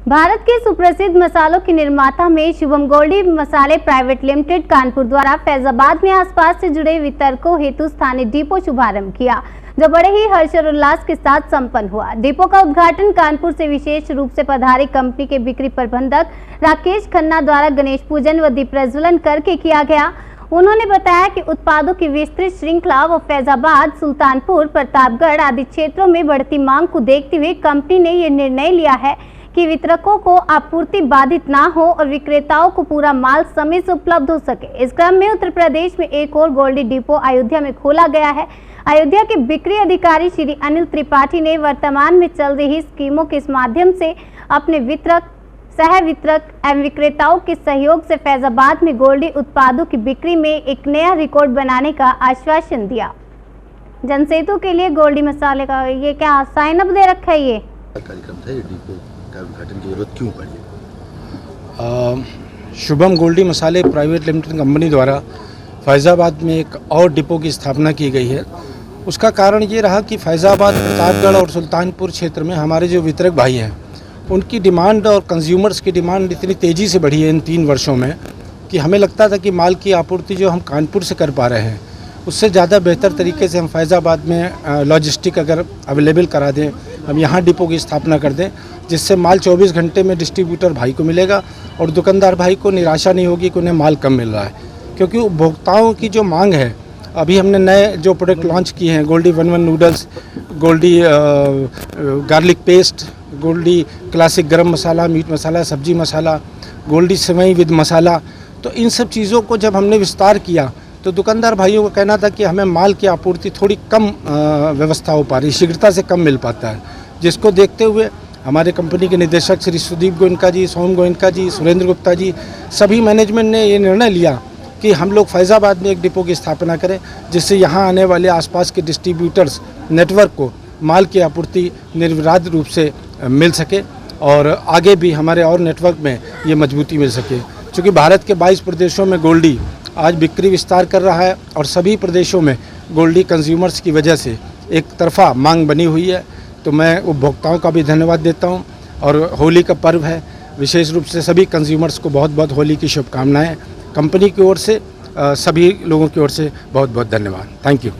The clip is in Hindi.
भारत के सुप्रसिद्ध मसालों के निर्माता में शुभम गोल्डी मसाले प्राइवेट लिमिटेड कानपुर द्वारा फैजाबाद में आसपास से जुड़े वितरकों हेतु स्थानीय डिपो शुभारंभ किया, जो बड़े ही हर्ष और उल्लास के साथ संपन्न हुआ। डिपो का उद्घाटन कानपुर से विशेष रूप से पधारी कंपनी के बिक्री प्रबंधक राकेश खन्ना द्वारा गणेश पूजन व दीप प्रज्वलन करके किया गया। उन्होंने बताया कि उत्पादों की विस्तृत श्रृंखला व फैजाबाद, सुल्तानपुर, प्रतापगढ़ आदि क्षेत्रों में बढ़ती मांग को देखते हुए कंपनी ने यह निर्णय लिया है कि वितरकों को आपूर्ति बाधित ना हो और विक्रेताओं को पूरा माल समय से उपलब्ध हो सके। इस क्रम में उत्तर प्रदेश में एक और गोल्डी डिपो अयोध्या में खोला गया है। अयोध्या के बिक्री अधिकारी श्री अनिल त्रिपाठी ने वर्तमान में चल रही स्कीमों के माध्यम से अपने वितरक, सह वितरक एवं विक्रेताओं के सहयोग से फैजाबाद में गोल्डी उत्पादों की बिक्री में एक नया रिकॉर्ड बनाने का आश्वासन दिया। जनसेतु के लिए गोल्डी मसाले का ये क्या साइन अप दे रखा है, ये कार्यक्रम था, ये डिपो का उद्घाटन की जरूरत क्यों पड़ी? शुभम गोल्डी मसाले प्राइवेट लिमिटेड कंपनी द्वारा फैज़ाबाद में एक और डिपो की स्थापना की गई है। उसका कारण ये रहा कि फैज़ाबाद, प्रतापगढ़ और सुल्तानपुर क्षेत्र में हमारे जो वितरक भाई हैं, उनकी डिमांड और कंज्यूमर्स की डिमांड इतनी तेज़ी से बढ़ी है इन 3 वर्षों में कि हमें लगता था कि माल की आपूर्ति जो हम कानपुर से कर पा रहे हैं, उससे ज़्यादा बेहतर तरीके से हम फैज़ाबाद में लॉजिस्टिक अगर अवेलेबल करा दें, हम यहाँ डिपो की स्थापना कर दें, जिससे माल 24 घंटे में डिस्ट्रीब्यूटर भाई को मिलेगा और दुकानदार भाई को निराशा नहीं होगी कि उन्हें माल कम मिल रहा है। क्योंकि उपभोक्ताओं की जो मांग है, अभी हमने नए जो प्रोडक्ट लॉन्च किए हैं, Goldiee 1-1 noodles, Goldiee garlic paste, Goldiee classic garam masala, meet मसाला, सब्जी मसाला, गोल्डी सेवई विद मसाला, तो इन सब चीज़ों को जब हमने विस्तार किया तो दुकानदार भाइयों का कहना था कि हमें माल की आपूर्ति थोड़ी कम व्यवस्था हो पा रही, शीघ्रता से कम मिल पाता है। जिसको देखते हुए हमारे कंपनी के निदेशक श्री सुदीप गोयनका जी, सोम गोयनका जी, सुरेंद्र गुप्ता जी, सभी मैनेजमेंट ने ये निर्णय लिया कि हम लोग फैज़ाबाद में एक डिपो की स्थापना करें, जिससे यहाँ आने वाले आसपास के डिस्ट्रीब्यूटर्स नेटवर्क को माल की आपूर्ति निर्विवाद रूप से मिल सके और आगे भी हमारे और नेटवर्क में ये मजबूती मिल सके। क्योंकि भारत के 22 प्रदेशों में गोल्डी आज बिक्री विस्तार कर रहा है और सभी प्रदेशों में गोल्डी कंज्यूमर्स की वजह से एक तरफा मांग बनी हुई है। तो मैं उपभोक्ताओं का भी धन्यवाद देता हूं और होली का पर्व है, विशेष रूप से सभी कंज्यूमर्स को बहुत बहुत होली की शुभकामनाएं। कंपनी की ओर से सभी लोगों की ओर से बहुत बहुत धन्यवाद। Thank you.